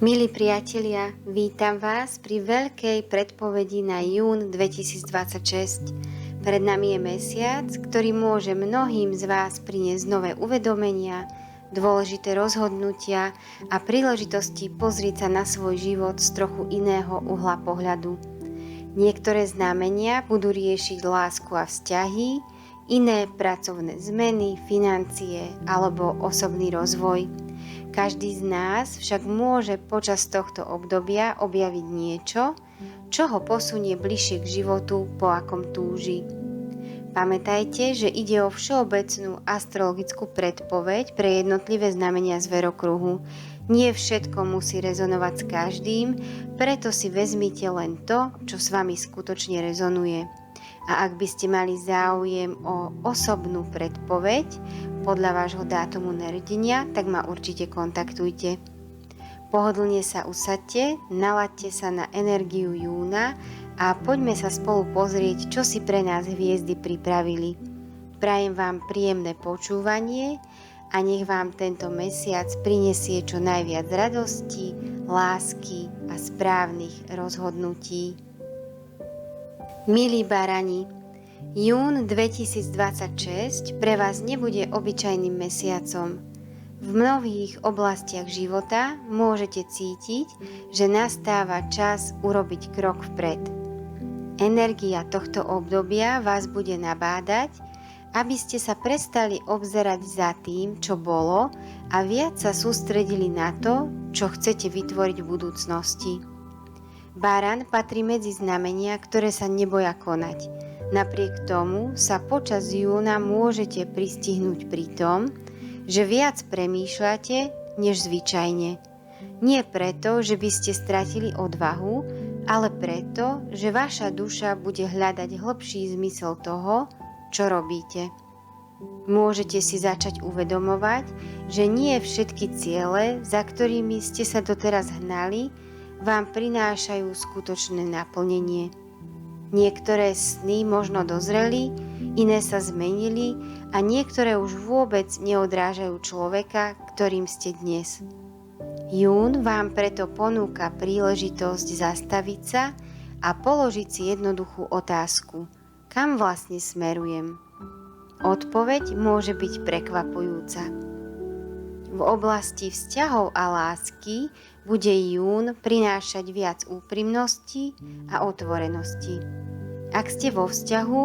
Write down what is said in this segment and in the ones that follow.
Milí priatelia, vítam vás pri veľkej predpovedi na jún 2026. Pred nami je mesiac, ktorý môže mnohým z vás priniesť nové uvedomenia, dôležité rozhodnutia a príležitosti pozrieť sa na svoj život z trochu iného uhla pohľadu. Niektoré znamenia budú riešiť lásku a vzťahy, iné pracovné zmeny, financie alebo osobný rozvoj. Každý z nás však môže počas tohto obdobia objaviť niečo, čo ho posunie bližšie k životu, po akom túži. Pamätajte, že ide o všeobecnú astrologickú predpoveď pre jednotlivé znamenia zverokruhu. Nie všetko musí rezonovať s každým, preto si vezmite len to, čo s vami skutočne rezonuje. A ak by ste mali záujem o osobnú predpoveď podľa vášho dátumu narodenia, tak ma určite kontaktujte. Pohodlne sa usaďte, nalaďte sa na energiu júna a poďme sa spolu pozrieť, čo si pre nás hviezdy pripravili. Prajem vám príjemné počúvanie a nech vám tento mesiac prinesie čo najviac radosti, lásky a správnych rozhodnutí. Milí barani, jún 2026 pre vás nebude obyčajným mesiacom. V mnohých oblastiach života môžete cítiť, že nastáva čas urobiť krok vpred. Energia tohto obdobia vás bude nabádať, aby ste sa prestali obzerať za tým, čo bolo, a viac sa sústredili na to, čo chcete vytvoriť v budúcnosti. Baran patrí medzi znamenia, ktoré sa neboja konať. Napriek tomu sa počas júna môžete pristihnúť pri tom, že viac premýšľate než zvyčajne. Nie preto, že by ste stratili odvahu, ale preto, že vaša duša bude hľadať hlbší zmysel toho, čo robíte. Môžete si začať uvedomovať, že nie všetky ciele, za ktorými ste sa doteraz hnali, vám prinášajú skutočné naplnenie. Niektoré sny možno dozreli, iné sa zmenili a niektoré už vôbec neodrážajú človeka, ktorým ste dnes. Jún vám preto ponúka príležitosť zastaviť sa a položiť si jednoduchú otázku: kam vlastne smerujem? Odpoveď môže byť prekvapujúca. V oblasti vzťahov a lásky bude jún prinášať viac úprimnosti a otvorenosti. Ak ste vo vzťahu,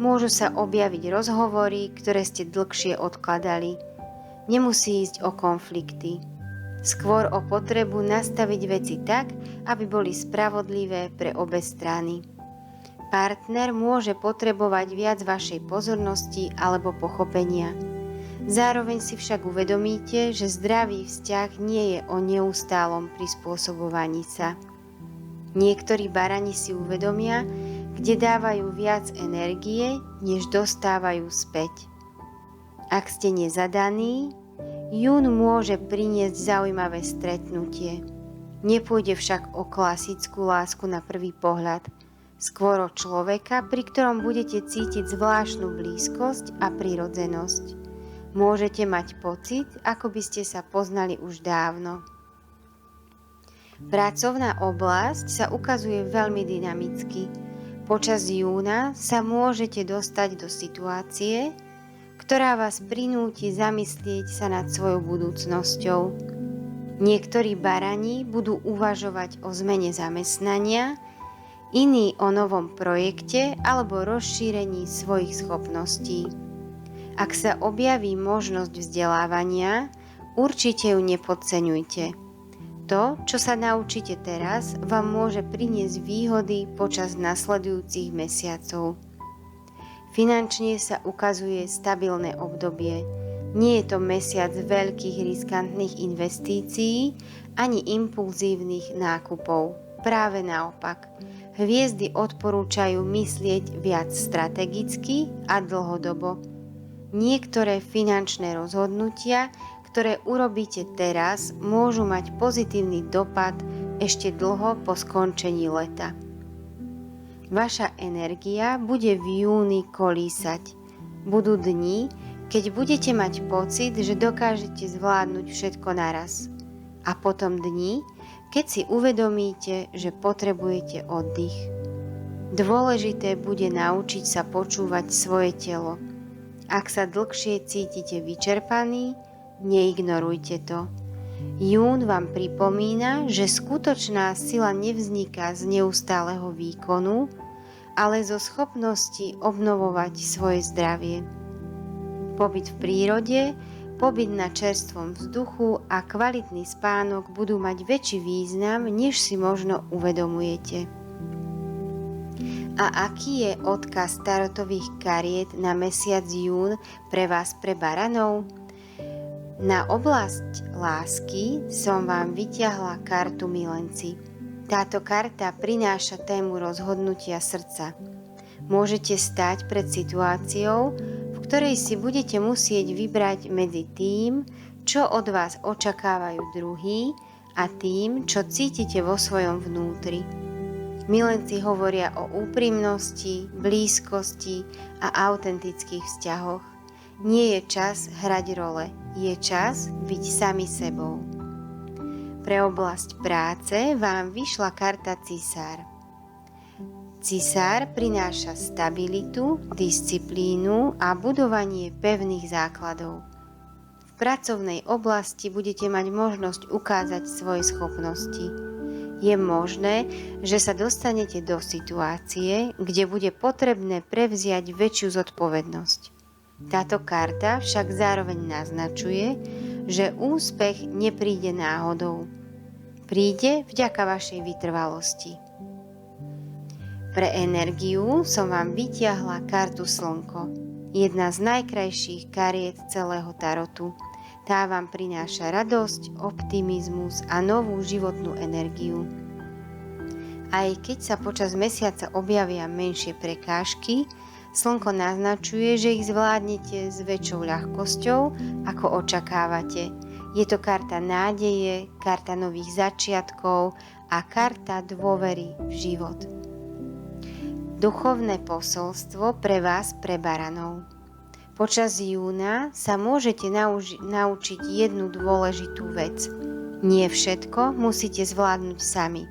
môžu sa objaviť rozhovory, ktoré ste dlhšie odkladali. Nemusí ísť o konflikty. Skôr o potrebu nastaviť veci tak, aby boli spravodlivé pre obe strany. Partner môže potrebovať viac vašej pozornosti alebo pochopenia. Zároveň si však uvedomíte, že zdravý vzťah nie je o neustálom prispôsobovaní sa. Niektorí barani si uvedomia, kde dávajú viac energie, než dostávajú späť. Ak ste nezadaní, jún môže priniesť zaujímavé stretnutie. Nepôjde však o klasickú lásku na prvý pohľad, skôr o človeka, pri ktorom budete cítiť zvláštnu blízkosť a prirodzenosť. Môžete mať pocit, ako by ste sa poznali už dávno. Pracovná oblasť sa ukazuje veľmi dynamicky. Počas júna sa môžete dostať do situácie, ktorá vás prinúti zamyslieť sa nad svojou budúcnosťou. Niektorí barani budú uvažovať o zmene zamestnania, iní o novom projekte alebo rozšírení svojich schopností. Ak sa objaví možnosť vzdelávania, určite ju nepodceňujte. To, čo sa naučíte teraz, vám môže priniesť výhody počas nasledujúcich mesiacov. Finančne sa ukazuje stabilné obdobie. Nie je to mesiac veľkých riskantných investícií ani impulzívnych nákupov. Práve naopak. Hviezdy odporúčajú myslieť viac strategicky a dlhodobo. Niektoré finančné rozhodnutia, ktoré urobíte teraz, môžu mať pozitívny dopad ešte dlho po skončení leta. Vaša energia bude v júni kolísať. Budú dni, keď budete mať pocit, že dokážete zvládnuť všetko naraz. A potom dni, keď si uvedomíte, že potrebujete oddych. Dôležité bude naučiť sa počúvať svoje telo. Ak sa dlhšie cítite vyčerpaní, neignorujte to. Jún vám pripomína, že skutočná sila nevzniká z neustáleho výkonu, ale zo schopnosti obnovovať svoje zdravie. Pobyt v prírode, pobyt na čerstvom vzduchu a kvalitný spánok budú mať väčší význam, než si možno uvedomujete. A aký je odkaz tarotových kariet na mesiac jún pre vás, pre baranov? Na oblasť lásky som vám vyťahla kartu Milenci. Táto karta prináša tému rozhodnutia srdca. Môžete stať pred situáciou, v ktorej si budete musieť vybrať medzi tým, čo od vás očakávajú druhí, a tým, čo cítite vo svojom vnútri. Milenci hovoria o úprimnosti, blízkosti a autentických vzťahoch. Nie je čas hrať role, je čas byť sami sebou. Pre oblasť práce vám vyšla karta Cisár. Cisár prináša stabilitu, disciplínu a budovanie pevných základov. V pracovnej oblasti budete mať možnosť ukázať svoje schopnosti. Je možné, že sa dostanete do situácie, kde bude potrebné prevziať väčšiu zodpovednosť. Táto karta však zároveň naznačuje, že úspech nepríde náhodou. Príde vďaka vašej vytrvalosti. Pre energiu som vám vytiahla kartu Slnko, jedna z najkrajších kariet celého tarotu. Tá vám prináša radosť, optimizmus a novú životnú energiu. Aj keď sa počas mesiaca objavia menšie prekážky, Slnko naznačuje, že ich zvládnete s väčšou ľahkosťou, ako očakávate. Je to karta nádeje, karta nových začiatkov a karta dôvery v život. Duchovné posolstvo pre vás, pre baranov. Počas júna sa môžete naučiť jednu dôležitú vec. Nie všetko musíte zvládnuť sami.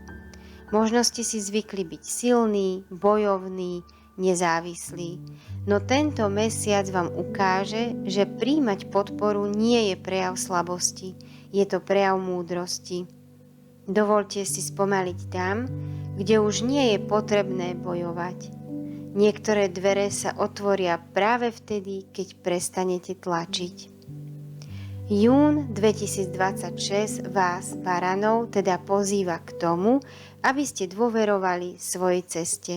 Možno ste si zvykli byť silní, bojovní, nezávislí. No tento mesiac vám ukáže, že prijímať podporu nie je prejav slabosti, je to prejav múdrosti. Dovoľte si spomaliť tam, kde už nie je potrebné bojovať. Niektoré dvere sa otvoria práve vtedy, keď prestanete tlačiť. Jún 2026 vás, baranov, teda pozýva k tomu, aby ste dôverovali svojej ceste.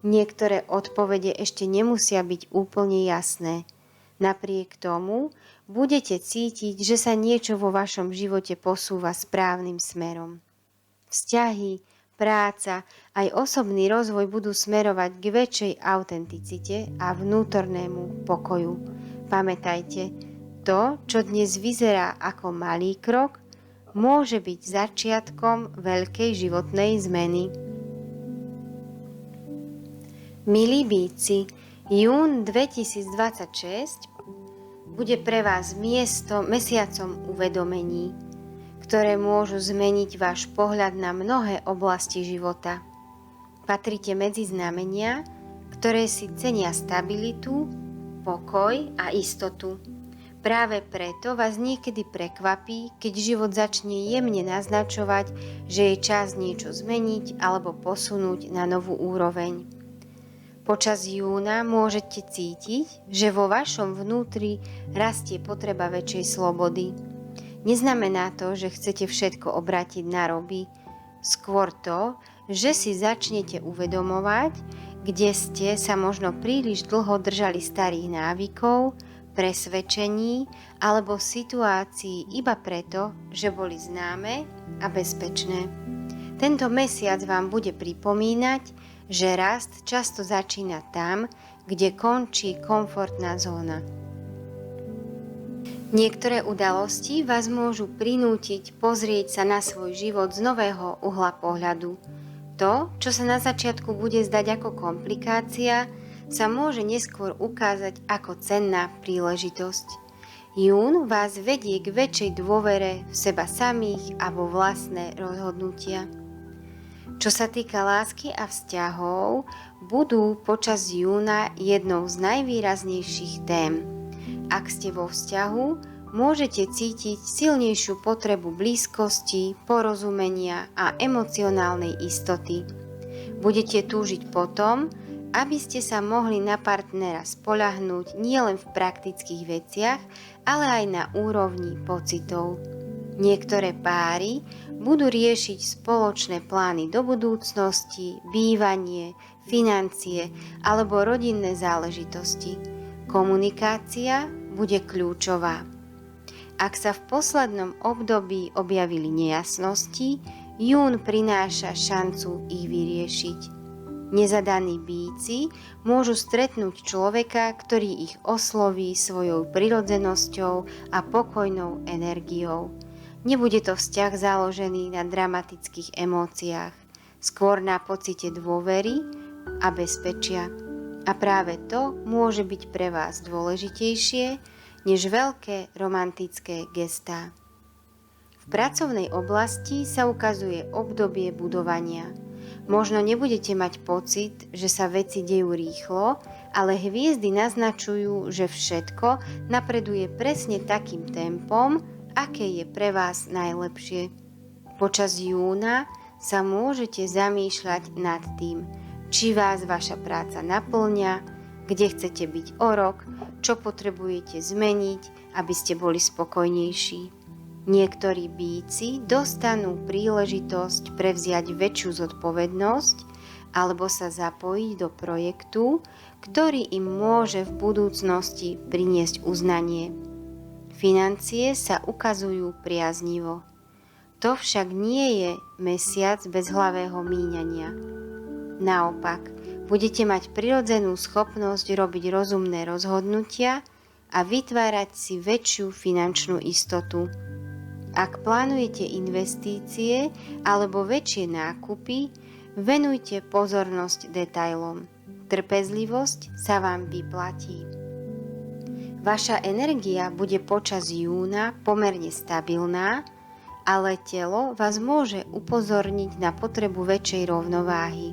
Niektoré odpovede ešte nemusia byť úplne jasné. Napriek tomu budete cítiť, že sa niečo vo vašom živote posúva správnym smerom. Vzťahy, práca, aj osobný rozvoj budú smerovať k väčšej autenticite a vnútornému pokoju. Pamätajte, to, čo dnes vyzerá ako malý krok, môže byť začiatkom veľkej životnej zmeny. Milí býci, jún 2026 bude pre vás mesiacom uvedomení, ktoré môžu zmeniť váš pohľad na mnohé oblasti života. Patrite medzi znamenia, ktoré si cenia stabilitu, pokoj a istotu. Práve preto vás niekedy prekvapí, keď život začne jemne naznačovať, že je čas niečo zmeniť alebo posunúť na novú úroveň. Počas júna môžete cítiť, že vo vašom vnútri rastie potreba väčšej slobody. Neznamená to, že chcete všetko obrátiť na roby, skôr to, že si začnete uvedomovať, kde ste sa možno príliš dlho držali starých návykov, presvedčení alebo situácií iba preto, že boli známe a bezpečné. Tento mesiac vám bude pripomínať, že rast často začína tam, kde končí komfortná zóna. Niektoré udalosti vás môžu prinútiť pozrieť sa na svoj život z nového uhla pohľadu. To, čo sa na začiatku bude zdať ako komplikácia, sa môže neskôr ukázať ako cenná príležitosť. Jún vás vedie k väčšej dôvere v seba samých a vo vlastné rozhodnutia. Čo sa týka lásky a vzťahov, budú počas júna jednou z najvýraznejších tém. Ak ste vo vzťahu, môžete cítiť silnejšiu potrebu blízkosti, porozumenia a emocionálnej istoty. Budete túžiť potom, aby ste sa mohli na partnera spoľahnúť nielen v praktických veciach, ale aj na úrovni pocitov. Niektoré páry budú riešiť spoločné plány do budúcnosti, bývanie, financie alebo rodinné záležitosti. Komunikácia bude kľúčová. Ak sa v poslednom období objavili nejasnosti, jún prináša šancu ich vyriešiť. Nezadaní býci môžu stretnúť človeka, ktorý ich osloví svojou prirodzenosťou a pokojnou energiou. Nebude to vzťah založený na dramatických emóciách, skôr na pocite dôvery a bezpečia. A práve to môže byť pre vás dôležitejšie než veľké romantické gestá. V pracovnej oblasti sa ukazuje obdobie budovania. Možno nebudete mať pocit, že sa veci dejú rýchlo, ale hviezdy naznačujú, že všetko napreduje presne takým tempom, aké je pre vás najlepšie. Počas júna sa môžete zamýšľať nad tým, či vás vaša práca naplňa, kde chcete byť o rok, čo potrebujete zmeniť, aby ste boli spokojnejší. Niektorí býci dostanú príležitosť prevziať väčšiu zodpovednosť alebo sa zapojiť do projektu, ktorý im môže v budúcnosti priniesť uznanie. Financie sa ukazujú priaznivo. To však nie je mesiac bezhlavého míňania. Naopak, budete mať prirodzenú schopnosť robiť rozumné rozhodnutia a vytvárať si väčšiu finančnú istotu. Ak plánujete investície alebo väčšie nákupy, venujte pozornosť detailom. Trpezlivosť sa vám vyplatí. Vaša energia bude počas júna pomerne stabilná, ale telo vás môže upozorniť na potrebu väčšej rovnováhy.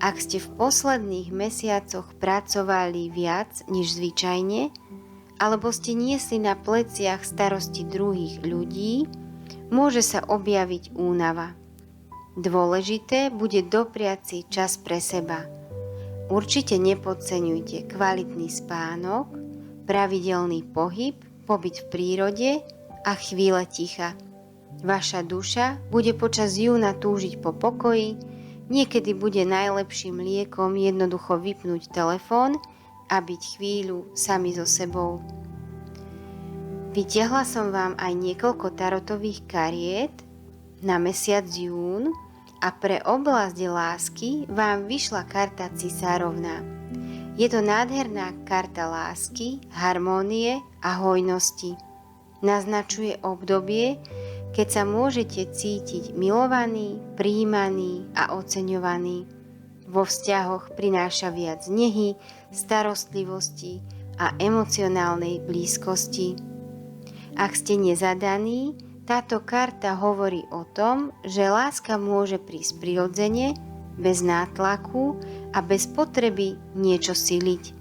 Ak ste v posledných mesiacoch pracovali viac než zvyčajne, alebo ste niesli na pleciach starosti druhých ľudí, môže sa objaviť únava. Dôležité bude dopriať si čas pre seba. Určite nepodceňujte kvalitný spánok, pravidelný pohyb, pobyt v prírode a chvíle ticha. Vaša duša bude počas júna túžiť po pokoji, niekedy bude najlepším liekom jednoducho vypnúť telefón a byť chvíľu sami so sebou. Vytiahla som vám aj niekoľko tarotových kariet na mesiac jún a pre oblasť lásky vám vyšla karta Cisárovna. Je to nádherná karta lásky, harmónie a hojnosti. Naznačuje obdobie, keď sa môžete cítiť milovaný, prijímaný a oceňovaný. Vo vzťahoch prináša viac nehy, starostlivosti a emocionálnej blízkosti. Ak ste nezadaní, táto karta hovorí o tom, že láska môže prísť prirodzene, bez nátlaku a bez potreby niečo siliť.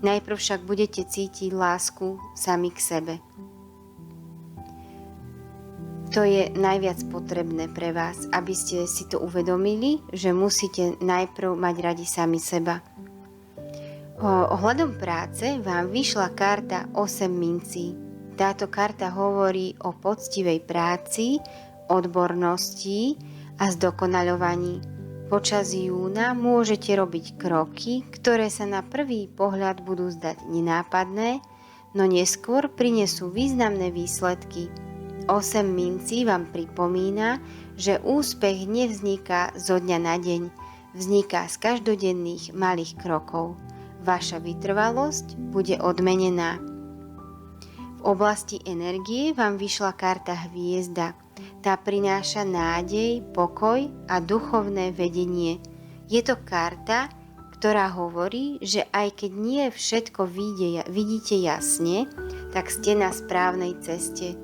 Najprv však budete cítiť lásku sami k sebe. To je najviac potrebné pre vás, aby ste si to uvedomili, že musíte najprv mať radi sami seba. Ohľadom práce vám vyšla karta 8 mincí. Táto karta hovorí o poctivej práci, odbornosti a zdokonaľovaní. Počas júna môžete robiť kroky, ktoré sa na prvý pohľad budú zdať nenápadné, no neskôr prinesú významné výsledky. 8 mincí vám pripomína, že úspech nevzniká zo dňa na deň, vzniká z každodenných malých krokov. Vaša vytrvalosť bude odmenená. V oblasti energie vám vyšla karta Hviezda. Tá prináša nádej, pokoj a duchovné vedenie. Je to karta, ktorá hovorí, že aj keď nie všetko vidíte jasne, tak ste na správnej ceste.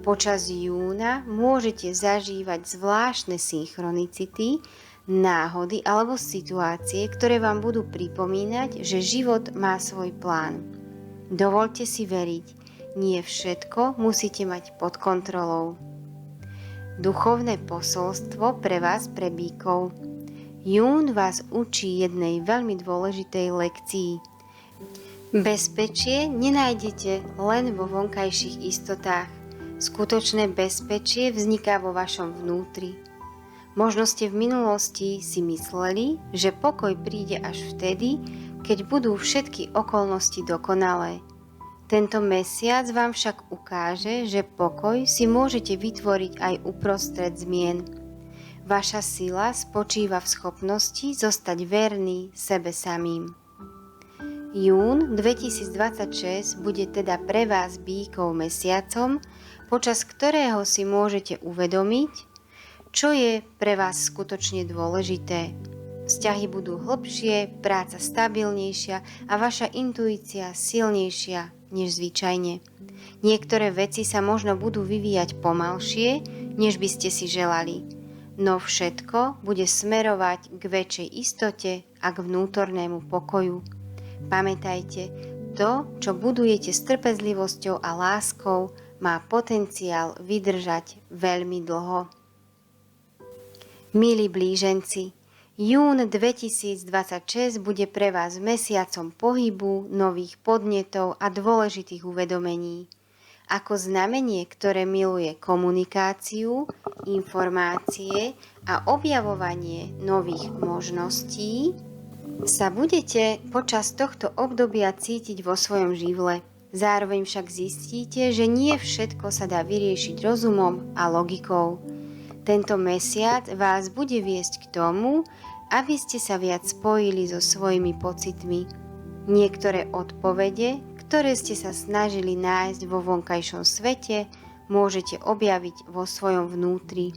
Počas júna môžete zažívať zvláštne synchronicity, náhody alebo situácie, ktoré vám budú pripomínať, že život má svoj plán. Dovoľte si veriť, nie všetko musíte mať pod kontrolou. Duchovné posolstvo pre vás, pre bíkov. Jún vás učí jednej veľmi dôležitej lekcii. Bezpečie nenájdete len vo vonkajších istotách. Skutočné bezpečie vzniká vo vašom vnútri. Možno ste v minulosti si mysleli, že pokoj príde až vtedy, keď budú všetky okolnosti dokonalé. Tento mesiac vám však ukáže, že pokoj si môžete vytvoriť aj uprostred zmien. Vaša sila spočíva v schopnosti zostať verný sebe samým. Jún 2026 bude teda pre vás bíkov mesiacom, počas ktorého si môžete uvedomiť, čo je pre vás skutočne dôležité. Vzťahy budú hlbšie, práca stabilnejšia a vaša intuícia silnejšia než zvyčajne. Niektoré veci sa možno budú vyvíjať pomalšie, než by ste si želali. No všetko bude smerovať k väčšej istote a k vnútornému pokoju. Pamätajte, to, čo budujete s trpezlivosťou a láskou, má potenciál vydržať veľmi dlho. Milí blíženci, jún 2026 bude pre vás mesiacom pohybu, nových podnetov a dôležitých uvedomení. Ako znamenie, ktoré miluje komunikáciu, informácie a objavovanie nových možností, sa budete počas tohto obdobia cítiť vo svojom živle. Zároveň však zistíte, že nie všetko sa dá vyriešiť rozumom a logikou. Tento mesiac vás bude viesť k tomu, aby ste sa viac spojili so svojimi pocitmi. Niektoré odpovede, ktoré ste sa snažili nájsť vo vonkajšom svete, môžete objaviť vo svojom vnútri.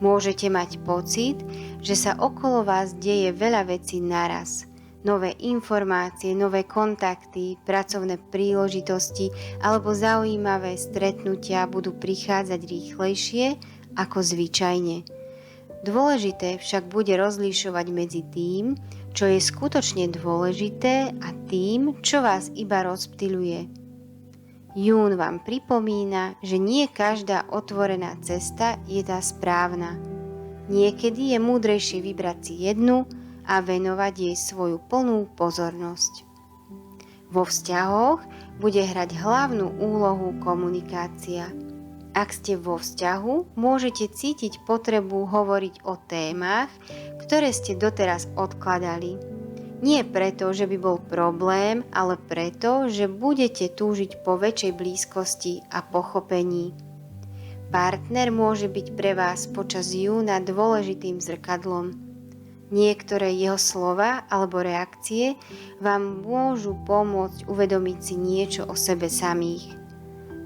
Môžete mať pocit, že sa okolo vás deje veľa vecí naraz. Nové informácie, nové kontakty, pracovné príležitosti alebo zaujímavé stretnutia budú prichádzať rýchlejšie ako zvyčajne. Dôležité však bude rozlišovať medzi tým, čo je skutočne dôležité a tým, čo vás iba rozptýľuje. Jún vám pripomína, že nie každá otvorená cesta je tá správna. Niekedy je múdrejšie vybrať si jednu a venovať jej svoju plnú pozornosť. Vo vzťahoch bude hrať hlavnú úlohu komunikácia. Ak ste vo vzťahu, môžete cítiť potrebu hovoriť o témach, ktoré ste doteraz odkladali. Nie preto, že by bol problém, ale preto, že budete túžiť po väčšej blízkosti a pochopení. Partner môže byť pre vás počas júna dôležitým zrkadlom. Niektoré jeho slova alebo reakcie vám môžu pomôcť uvedomiť si niečo o sebe samých.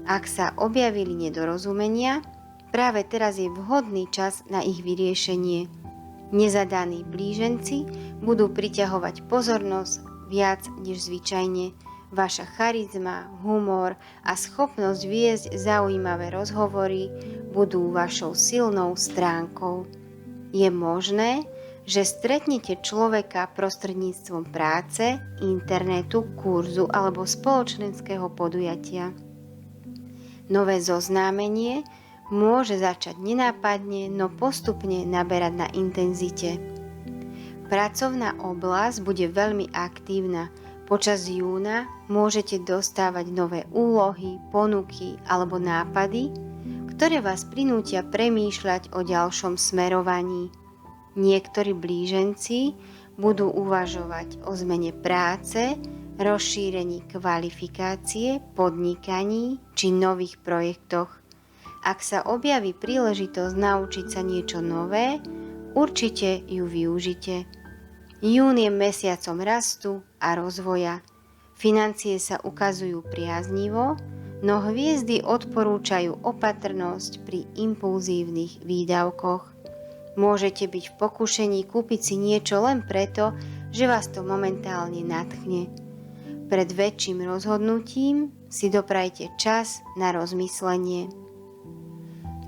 Ak sa objavili nedorozumenia, práve teraz je vhodný čas na ich vyriešenie. Nezadaní blíženci budú priťahovať pozornosť viac než zvyčajne. Vaša charizma, humor a schopnosť viesť zaujímavé rozhovory budú vašou silnou stránkou. Je možné, že stretnete človeka prostredníctvom práce, internetu, kurzu alebo spoločenského podujatia. Nové zoznámenie môže začať nenápadne, no postupne naberať na intenzite. Pracovná oblasť bude veľmi aktívna. Počas júna môžete dostávať nové úlohy, ponuky alebo nápady, ktoré vás prinútia premýšľať o ďalšom smerovaní. Niektorí blíženci budú uvažovať o zmene práce, rozšírení kvalifikácie, podnikaní či nových projektoch. Ak sa objaví príležitosť naučiť sa niečo nové, určite ju využite. Jún je mesiacom rastu a rozvoja. Financie sa ukazujú priaznivo, no hviezdy odporúčajú opatrnosť pri impulzívnych výdavkoch. Môžete byť v pokušení kúpiť si niečo len preto, že vás to momentálne nadchne. Pred väčším rozhodnutím si doprajte čas na rozmyslenie.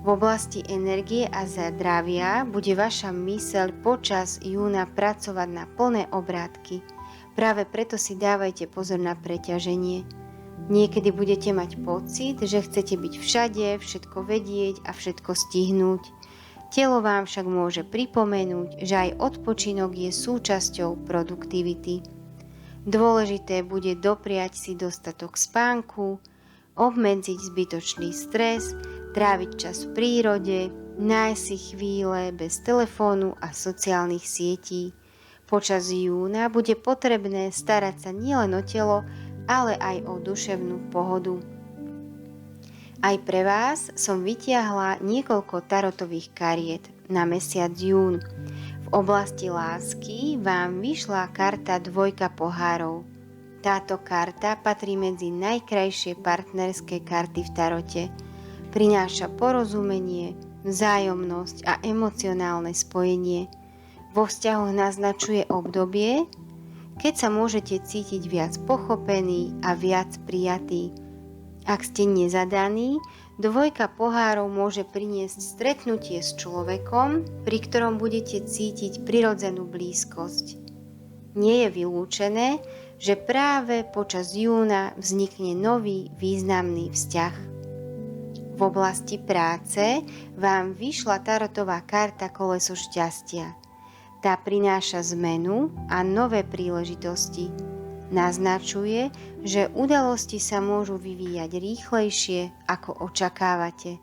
V oblasti energie a zdravia bude vaša myseľ počas júna pracovať na plné obrátky. Práve preto si dávajte pozor na preťaženie. Niekedy budete mať pocit, že chcete byť všade, všetko vedieť a všetko stihnúť. Telo vám však môže pripomenúť, že aj odpočinok je súčasťou produktivity. Dôležité bude dopriať si dostatok spánku, obmedziť zbytočný stres, tráviť čas v prírode, nájsť si chvíle bez telefónu a sociálnych sietí. Počas júna bude potrebné starať sa nielen o telo, ale aj o duševnú pohodu. Aj pre vás som vytiahla niekoľko tarotových kariet na mesiac jún. V oblasti lásky vám vyšla karta dvojka pohárov. Táto karta patrí medzi najkrajšie partnerské karty v tarote. Prináša porozumenie, vzájomnosť a emocionálne spojenie. Vo vzťahoch naznačuje obdobie, keď sa môžete cítiť viac pochopení a viac prijatí. Ak ste nezadaní, dvojka pohárov môže priniesť stretnutie s človekom, pri ktorom budete cítiť prirodzenú blízkosť. Nie je vylúčené, že práve počas júna vznikne nový významný vzťah. V oblasti práce vám vyšla tarotová karta Koleso šťastia. Tá prináša zmenu a nové príležitosti. Naznačuje, že udalosti sa môžu vyvíjať rýchlejšie, ako očakávate.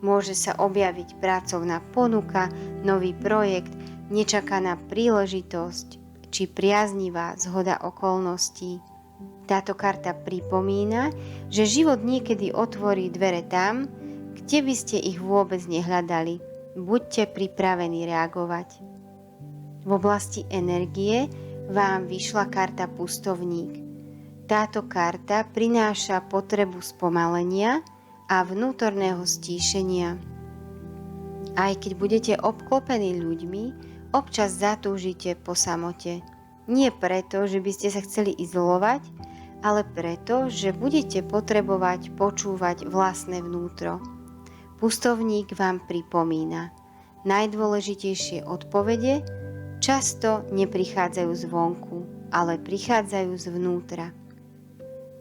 Môže sa objaviť pracovná ponuka, nový projekt, nečakaná príležitosť či priaznivá zhoda okolností. Táto karta pripomína, že život niekedy otvorí dvere tam, kde by ste ich vôbec nehľadali. Buďte pripravení reagovať. V oblasti energie vám vyšla karta Pustovník. Táto karta prináša potrebu spomalenia a vnútorného stíšenia. Aj keď budete obklopení ľuďmi, občas zatúžite po samote. Nie preto, že by ste sa chceli izolovať, ale preto, že budete potrebovať počúvať vlastné vnútro. Pustovník vám pripomína: najdôležitejšie odpovede často neprichádzajú zvonku, ale prichádzajú zvnútra.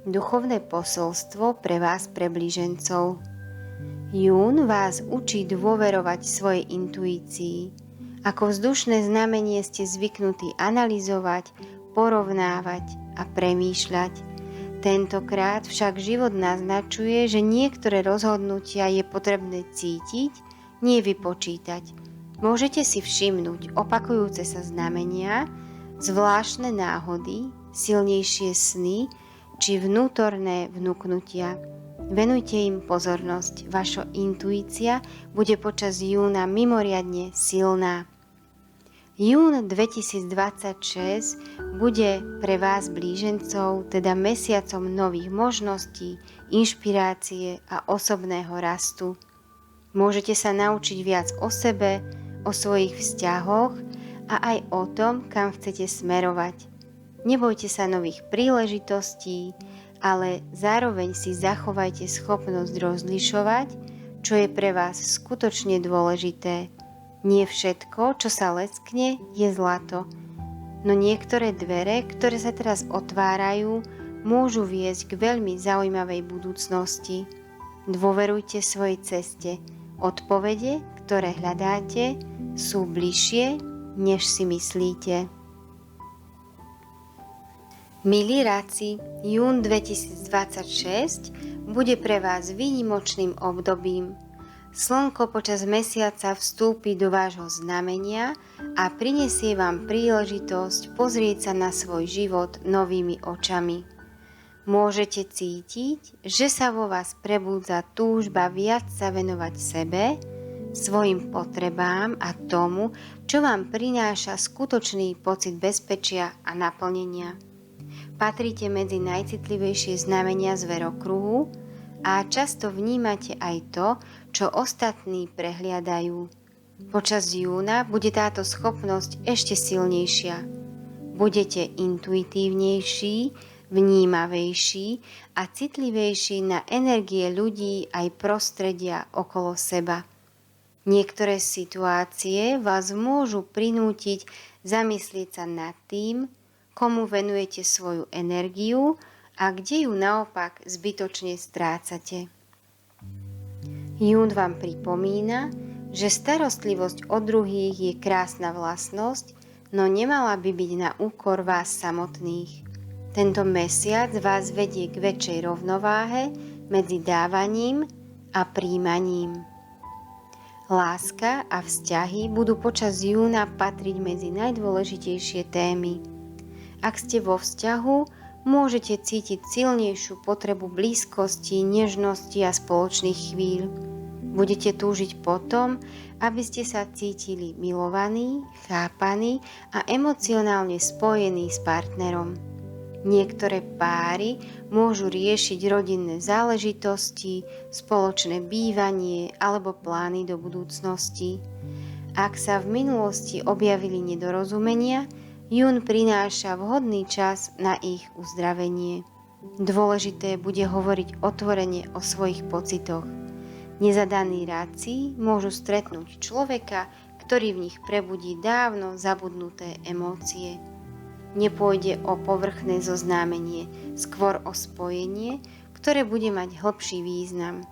Duchovné posolstvo pre vás, pre blížencov. Jún vás učí dôverovať svojej intuícii. Ako vzdušné znamenie ste zvyknutí analyzovať, porovnávať a premýšľať. Tentokrát však život naznačuje, že niektoré rozhodnutia je potrebné cítiť, nie vypočítať. Môžete si všimnúť opakujúce sa znamenia, zvláštne náhody, silnejšie sny či vnútorné vnúknutia. Venujte im pozornosť, vaša intuícia bude počas júna mimoriadne silná. Jún 2026 bude pre vás blížencov, teda mesiacom nových možností, inšpirácie a osobného rastu. Môžete sa naučiť viac o sebe, o svojich vzťahoch a aj o tom, kam chcete smerovať. Nebojte sa nových príležitostí, ale zároveň si zachovajte schopnosť rozlišovať, čo je pre vás skutočne dôležité. Nie všetko, čo sa leskne, je zlato. No niektoré dvere, ktoré sa teraz otvárajú, môžu viesť k veľmi zaujímavej budúcnosti. Dôverujte svojej ceste. Odpovede, ktoré hľadáte, sú bližšie, než si myslíte. Milí Ráci, jún 2026 bude pre vás výnimočným obdobím. Slnko počas mesiaca vstúpi do vášho znamenia a prinesie vám príležitosť pozrieť sa na svoj život novými očami. Môžete cítiť, že sa vo vás prebúdza túžba viac sa venovať sebe, svojim potrebám a tomu, čo vám prináša skutočný pocit bezpečia a naplnenia. Patríte medzi najcitlivejšie znamenia zverokruhu a často vnímate aj to, čo ostatní prehliadajú. Počas júna bude táto schopnosť ešte silnejšia. Budete intuitívnejší, vnímavejší a citlivejší na energie ľudí aj prostredia okolo seba. Niektoré situácie vás môžu prinútiť zamyslieť sa nad tým, komu venujete svoju energiu a kde ju naopak zbytočne strácate. Jún vám pripomína, že starostlivosť o druhých je krásna vlastnosť, no nemala by byť na úkor vás samotných. Tento mesiac vás vedie k väčšej rovnováhe medzi dávaním a príjmaním. Láska a vzťahy budú počas júna patriť medzi najdôležitejšie témy. Ak ste vo vzťahu, môžete cítiť silnejšiu potrebu blízkosti, nežnosti a spoločných chvíľ. Budete túžiť potom, aby ste sa cítili milovaní, chápaní a emocionálne spojení s partnerom. Niektoré páry môžu riešiť rodinné záležitosti, spoločné bývanie alebo plány do budúcnosti. Ak sa v minulosti objavili nedorozumenia, jún prináša vhodný čas na ich uzdravenie. Dôležité bude hovoriť otvorene o svojich pocitoch. Nezadaní rádci môžu stretnúť človeka, ktorý v nich prebudí dávno zabudnuté emócie. Nepôjde o povrchné zoznámenie, skôr o spojenie, ktoré bude mať hlbší význam.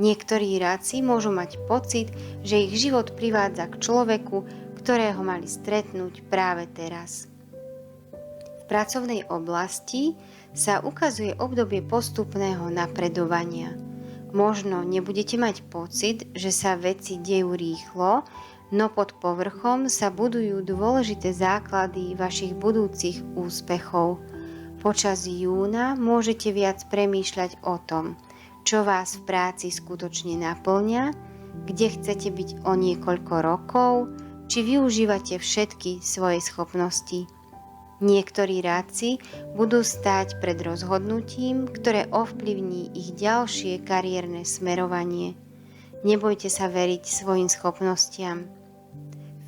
Niektorí rádci môžu mať pocit, že ich život privádza k človeku, ktorého mali stretnúť práve teraz. V pracovnej oblasti sa ukazuje obdobie postupného napredovania. Možno nebudete mať pocit, že sa veci dejú rýchlo, no pod povrchom sa budujú dôležité základy vašich budúcich úspechov. Počas júna môžete viac premýšľať o tom, čo vás v práci skutočne naplňa, kde chcete byť o niekoľko rokov, či využívate všetky svoje schopnosti. Niektorí rádci budú stáť pred rozhodnutím, ktoré ovplyvní ich ďalšie kariérne smerovanie. Nebojte sa veriť svojim schopnostiam.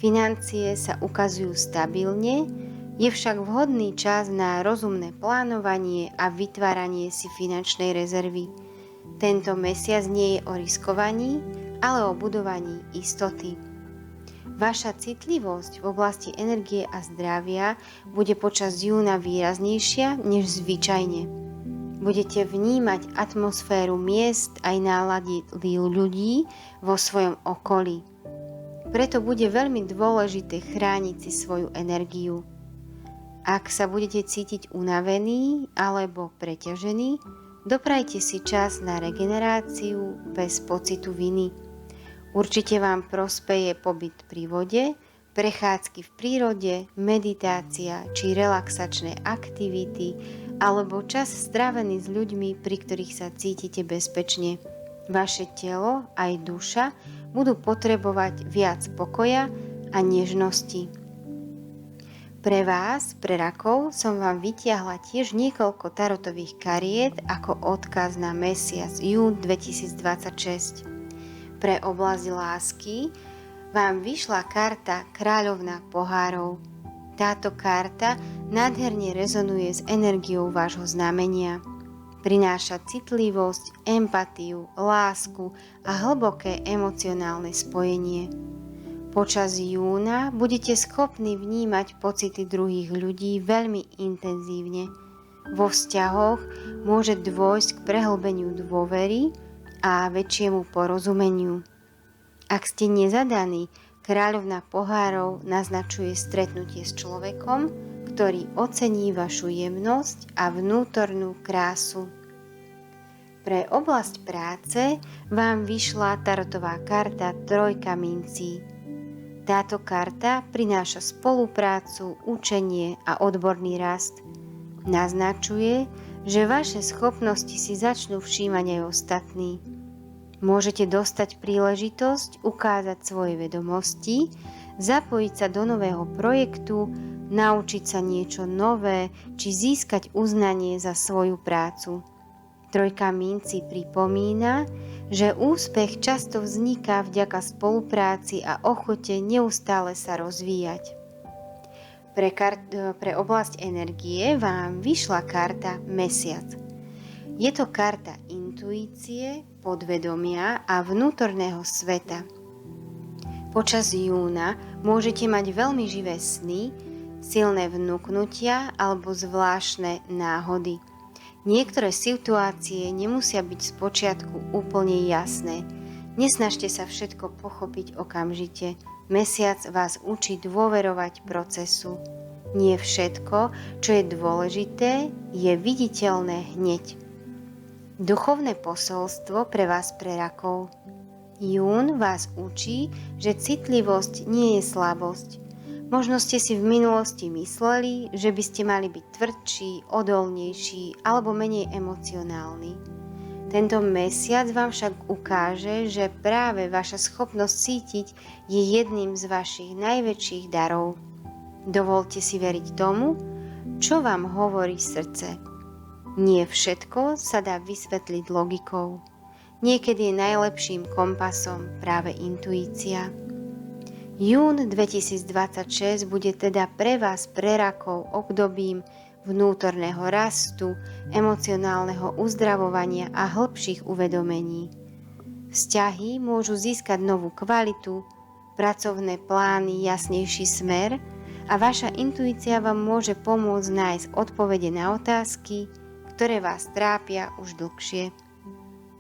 Financie sa ukazujú stabilne, je však vhodný čas na rozumné plánovanie a vytváranie si finančnej rezervy. Tento mesiac nie je o riskovaní, ale o budovaní istoty. Vaša citlivosť v oblasti energie a zdravia bude počas júna výraznejšia než zvyčajne. Budete vnímať atmosféru miest aj nálady ľudí vo svojom okolí. Preto bude veľmi dôležité chrániť si svoju energiu. Ak sa budete cítiť unavení alebo preťažení, doprajte si čas na regeneráciu bez pocitu viny. Určite vám prospeje pobyt pri vode, prechádzky v prírode, meditácia či relaxačné aktivity alebo čas strávený s ľuďmi, pri ktorých sa cítite bezpečne. Vaše telo aj duša budú potrebovať viac pokoja a nežnosti. Pre vás, pre rakov, som vám vytiahla tiež niekoľko tarotových kariet ako odkaz na mesiac jún 2026. Pre oblasť lásky vám vyšla karta Kráľovna pohárov. Táto karta nádherne rezonuje s energiou vášho znamenia. Prináša citlivosť, empatiu, lásku a hlboké emocionálne spojenie. Počas júna budete schopní vnímať pocity druhých ľudí veľmi intenzívne. Vo vzťahoch môže dôjsť k prehlbeniu dôvery a väčšiemu porozumeniu. Ak ste nezadaní, Kráľovna pohárov naznačuje stretnutie s človekom, ktorý ocení vašu jemnosť a vnútornú krásu. Pre oblasť práce vám vyšla tarotová karta Trojka mincí. Táto karta prináša spoluprácu, učenie a odborný rast. Naznačuje, že vaše schopnosti si začnú všímať aj ostatní. Môžete dostať príležitosť ukázať svoje vedomosti, zapojiť sa do nového projektu, naučiť sa niečo nové či získať uznanie za svoju prácu. Trojka mincí pripomína, že úspech často vzniká vďaka spolupráci a ochote neustále sa rozvíjať. Pre oblasť energie vám vyšla karta Mesiac. Je to karta intuície, podvedomia a vnútorného sveta. Počas júna môžete mať veľmi živé sny, silné vnúknutia alebo zvláštne náhody. Niektoré situácie nemusia byť spočiatku úplne jasné. Nesnažte sa všetko pochopiť okamžite. Mesiac vás učí dôverovať procesu. Nie všetko, čo je dôležité, je viditeľné hneď. Duchovné posolstvo pre vás, pre rakov. Jún vás učí, že citlivosť nie je slabosť. Možno ste si v minulosti mysleli, že by ste mali byť tvrdší, odolnejší alebo menej emocionálni. Tento mesiac vám však ukáže, že práve vaša schopnosť cítiť je jedným z vašich najväčších darov. Dovoľte si veriť tomu, čo vám hovorí srdce. Nie všetko sa dá vysvetliť logikou. Niekedy je najlepším kompasom práve intuícia. Jún 2026 bude teda pre vás, pre rakov, obdobím vnútorného rastu, emocionálneho uzdravovania a hĺbších uvedomení. Vzťahy môžu získať novú kvalitu, pracovné plány, jasnejší smer a vaša intuícia vám môže pomôcť nájsť odpovede na otázky, ktoré vás trápia už dlhšie.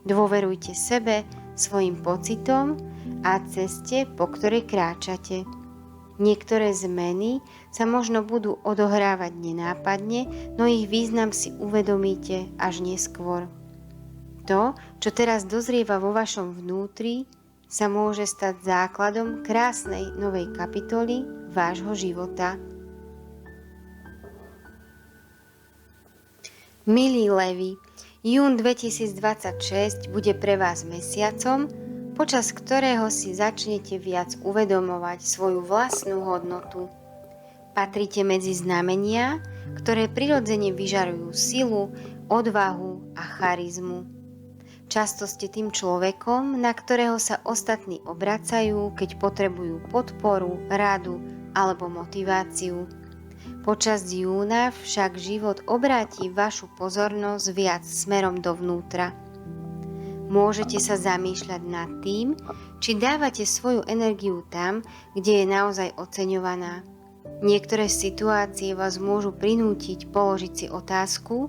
Dôverujte sebe, svojim pocitom a ceste, po ktorej kráčate. Niektoré zmeny sa možno budú odohrávať nenápadne, no ich význam si uvedomíte až neskôr. To, čo teraz dozrieva vo vašom vnútri, sa môže stať základom krásnej novej kapitoly vášho života. Milí levi, jún 2026 bude pre vás mesiacom, počas ktorého si začnete viac uvedomovať svoju vlastnú hodnotu. Patríte medzi znamenia, ktoré prirodzene vyžarujú silu, odvahu a charizmu. Často ste tým človekom, na ktorého sa ostatní obracajú, keď potrebujú podporu, radu alebo motiváciu. Počas júna však život obráti vašu pozornosť viac smerom dovnútra. Môžete sa zamýšľať nad tým, či dávate svoju energiu tam, kde je naozaj oceňovaná. Niektoré situácie vás môžu prinútiť položiť si otázku,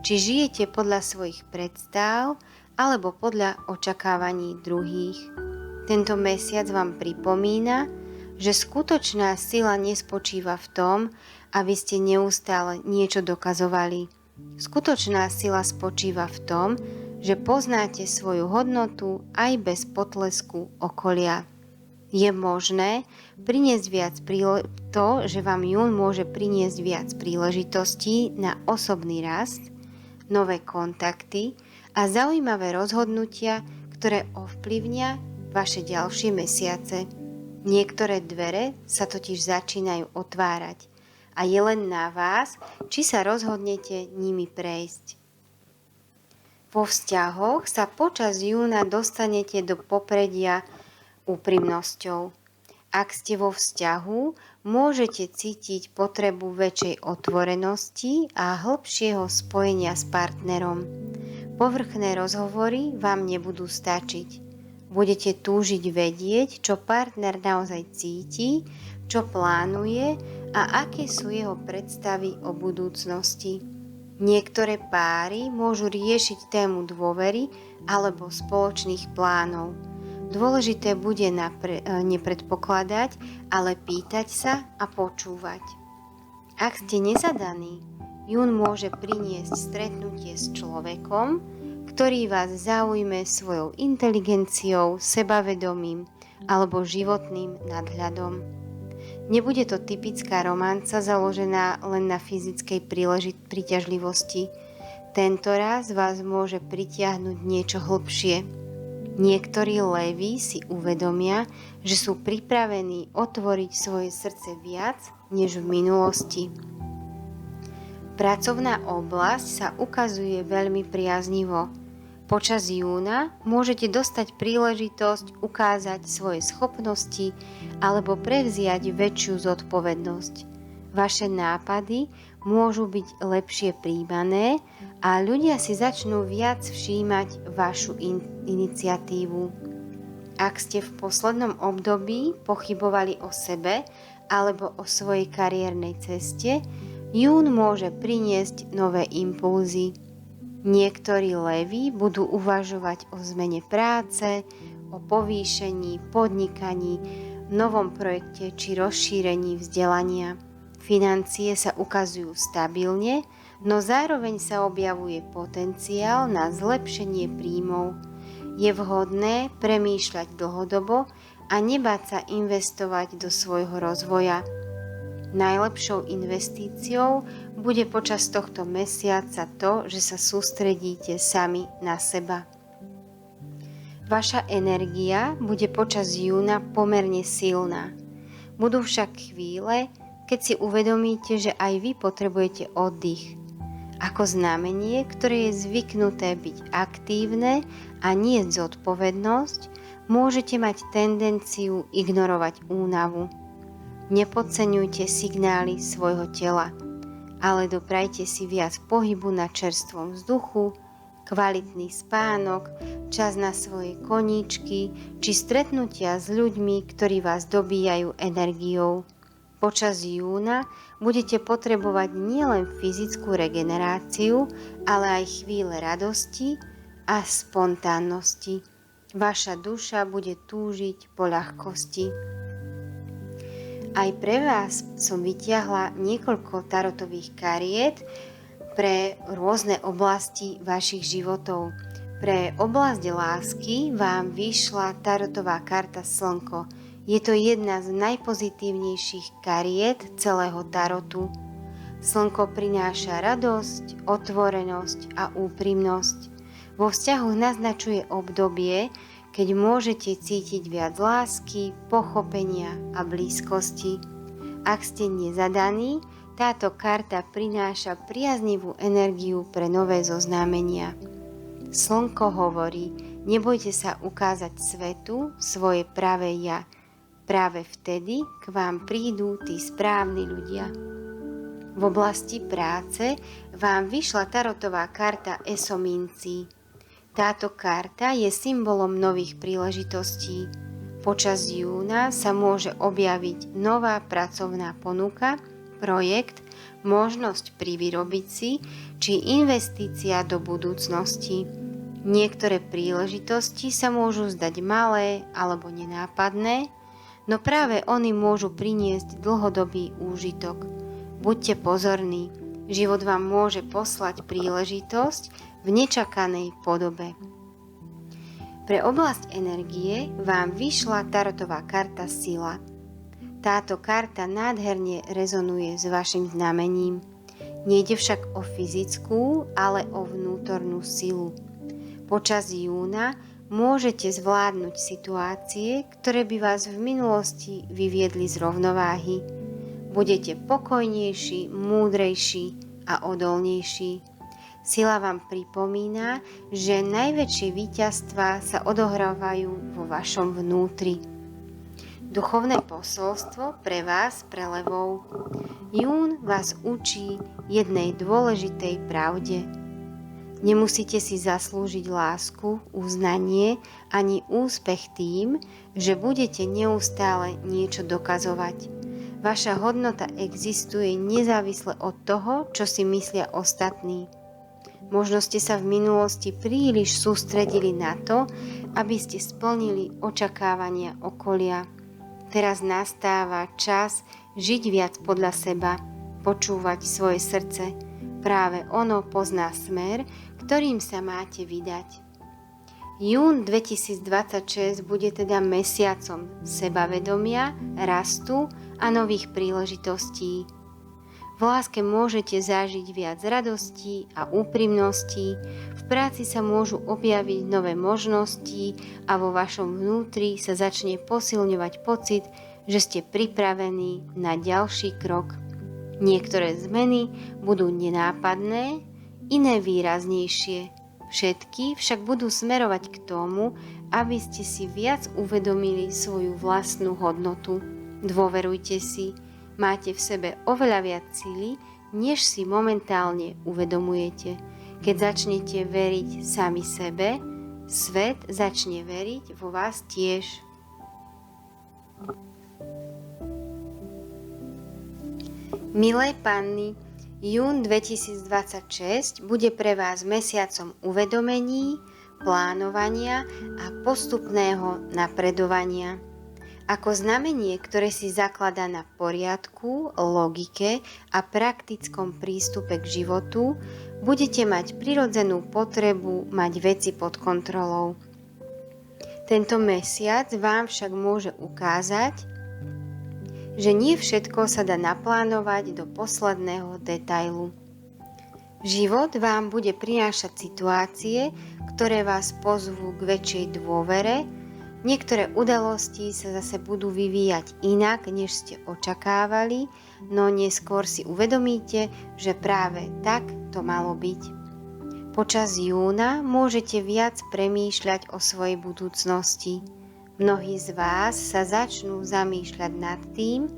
či žijete podľa svojich predstáv alebo podľa očakávaní druhých. Tento mesiac vám pripomína, že skutočná sila nespočíva v tom, aby ste neustále niečo dokazovali. Skutočná sila spočíva v tom, že poznáte svoju hodnotu aj bez potlesku okolia. Je možné priniesť že vám jún môže priniesť viac príležitostí na osobný rast, nové kontakty a zaujímavé rozhodnutia, ktoré ovplyvnia vaše ďalšie mesiace. Niektoré dvere sa totiž začínajú otvárať a je len na vás, či sa rozhodnete nimi prejsť. Vo vzťahoch sa počas júna dostanete do popredia úprimnosťou. Ak ste vo vzťahu, môžete cítiť potrebu väčšej otvorenosti a hĺbšieho spojenia s partnerom. Povrchné rozhovory vám nebudú stačiť. Budete túžiť vedieť, čo partner naozaj cíti, čo plánuje a aké sú jeho predstavy o budúcnosti. Niektoré páry môžu riešiť tému dôvery alebo spoločných plánov. Dôležité bude nepredpokladať, ale pýtať sa a počúvať. Ak ste nezadaní, jún môže priniesť stretnutie s človekom, ktorý vás zaujme svojou inteligenciou, sebavedomím alebo životným nadhľadom. Nebude to typická romanca založená len na fyzickej príťažlivosti. Tento raz vás môže pritiahnuť niečo hlbšie. Niektorí leví si uvedomia, že sú pripravení otvoriť svoje srdce viac než v minulosti. Pracovná oblasť sa ukazuje veľmi priaznivo. Počas júna môžete dostať príležitosť ukázať svoje schopnosti alebo prevziať väčšiu zodpovednosť. Vaše nápady môžu byť lepšie príjmané a ľudia si začnú viac všímať vašu iniciatívu. Ak ste v poslednom období pochybovali o sebe alebo o svojej kariérnej ceste, jún môže priniesť nové impulzy. Niektorí leví budú uvažovať o zmene práce, o povýšení, podnikaní, novom projekte či rozšírení vzdelania. Financie sa ukazujú stabilne, no zároveň sa objavuje potenciál na zlepšenie príjmov. Je vhodné premýšľať dlhodobo a nebáť sa investovať do svojho rozvoja. Najlepšou investíciou bude počas tohto mesiaca to, že sa sústredíte sami na seba. Vaša energia bude počas júna pomerne silná. Budú však chvíle, keď si uvedomíte, že aj vy potrebujete oddych. Ako znamenie, ktoré je zvyknuté byť aktívne a nie zodpovednosť, môžete mať tendenciu ignorovať únavu. Nepodceňujte signály svojho tela, ale doprajte si viac pohybu na čerstvom vzduchu, kvalitný spánok, čas na svoje koníčky či stretnutia s ľuďmi, ktorí vás dobíjajú energiou. Počas júna budete potrebovať nielen fyzickú regeneráciu, ale aj chvíle radosti a spontánnosti. Vaša duša bude túžiť po ľahkosti. Aj pre vás som vytiahla niekoľko tarotových kariet pre rôzne oblasti vašich životov. Pre oblasť lásky vám vyšla tarotová karta Slnko. Je to jedna z najpozitívnejších kariet celého tarotu. Slnko prináša radosť, otvorenosť a úprimnosť. Vo vzťahu naznačuje obdobie, keď môžete cítiť viac lásky, pochopenia a blízkosti. Ak ste nezadaní, táto karta prináša priaznivú energiu pre nové zoznámenia. Slnko hovorí, nebojte sa ukázať svetu svoje pravé ja. Práve vtedy k vám prídu tí správni ľudia. V oblasti práce vám vyšla tarotová karta Esominci. Táto karta je symbolom nových príležitostí. Počas júna sa môže objaviť nová pracovná ponuka, projekt, možnosť privyrobiť si či investícia do budúcnosti. Niektoré príležitosti sa môžu zdať malé alebo nenápadné, no práve oni môžu priniesť dlhodobý úžitok. Buďte pozorní, život vám môže poslať príležitosť v nečakanej podobe. Pre oblasť energie vám vyšla tarotová karta Sila. Táto karta nádherne rezonuje s vašim znamením. Nejde však o fyzickú, ale o vnútornú silu. Počas júna môžete zvládnuť situácie, ktoré by vás v minulosti vyviedli z rovnováhy. Budete pokojnejší, múdrejší a odolnejší. Sila vám pripomína, že najväčšie víťazstvá sa odohrávajú vo vašom vnútri. Duchovné posolstvo pre vás, pre levov. Jún vás učí jednej dôležitej pravde. Nemusíte si zaslúžiť lásku, uznanie ani úspech tým, že budete neustále niečo dokazovať. Vaša hodnota existuje nezávisle od toho, čo si myslia ostatní. Možno ste sa v minulosti príliš sústredili na to, aby ste splnili očakávania okolia. Teraz nastáva čas žiť viac podľa seba, počúvať svoje srdce. Práve ono pozná smer, ktorým sa máte vydať. Jún 2026 bude teda mesiacom sebavedomia, rastu a nových príležitostí. V láske môžete zažiť viac radostí a úprimností, v práci sa môžu objaviť nové možnosti a vo vašom vnútri sa začne posilňovať pocit, že ste pripravení na ďalší krok. Niektoré zmeny budú nenápadné, iné výraznejšie. Všetky však budú smerovať k tomu, aby ste si viac uvedomili svoju vlastnú hodnotu. Dôverujte si, Máte v sebe oveľa viac sily, než si momentálne uvedomujete. Keď začnete veriť sami sebe, svet začne veriť vo vás tiež. Milé panny, jún 2026 bude pre vás mesiacom uvedomení, plánovania a postupného napredovania. Ako znamenie, ktoré si zakladá na poriadku, logike a praktickom prístupe k životu, budete mať prirodzenú potrebu mať veci pod kontrolou. Tento mesiac vám však môže ukázať, že nie všetko sa dá naplánovať do posledného detailu. Život vám bude prinášať situácie, ktoré vás pozvú k väčšej dôvere. Niektoré udalosti sa zase budú vyvíjať inak, než ste očakávali, no neskôr si uvedomíte, že práve tak to malo byť. Počas júna môžete viac premýšľať o svojej budúcnosti. Mnohí z vás sa začnú zamýšľať nad tým,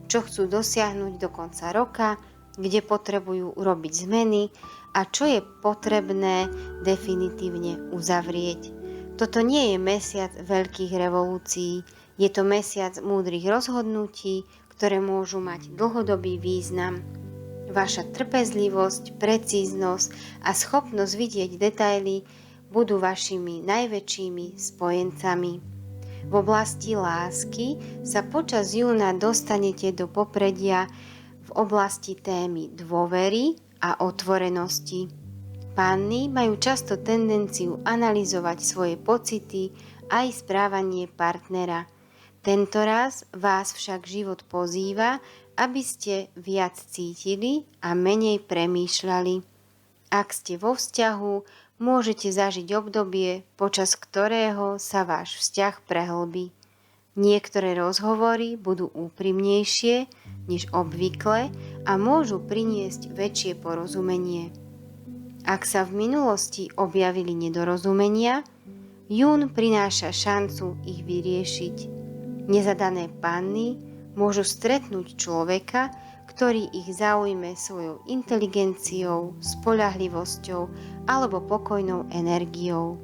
čo chcú dosiahnuť do konca roka, kde potrebujú urobiť zmeny a čo je potrebné definitívne uzavrieť. Toto nie je mesiac veľkých revolúcií, je to mesiac múdrych rozhodnutí, ktoré môžu mať dlhodobý význam. Vaša trpezlivosť, precíznosť a schopnosť vidieť detaily budú vašimi najväčšími spojencami. V oblasti lásky sa počas júna dostanete do popredia v oblasti témy dôvery a otvorenosti. Panny majú často tendenciu analyzovať svoje pocity aj správanie partnera. Tentoraz vás však život pozýva, aby ste viac cítili a menej premýšľali. Ak ste vo vzťahu, môžete zažiť obdobie, počas ktorého sa váš vzťah prehlbí. Niektoré rozhovory budú úprimnejšie než obvykle a môžu priniesť väčšie porozumenie. Ak sa v minulosti objavili nedorozumenia, jún prináša šancu ich vyriešiť. Nezadané panny môžu stretnúť človeka, ktorý ich zaujme svojou inteligenciou, spoľahlivosťou alebo pokojnou energiou.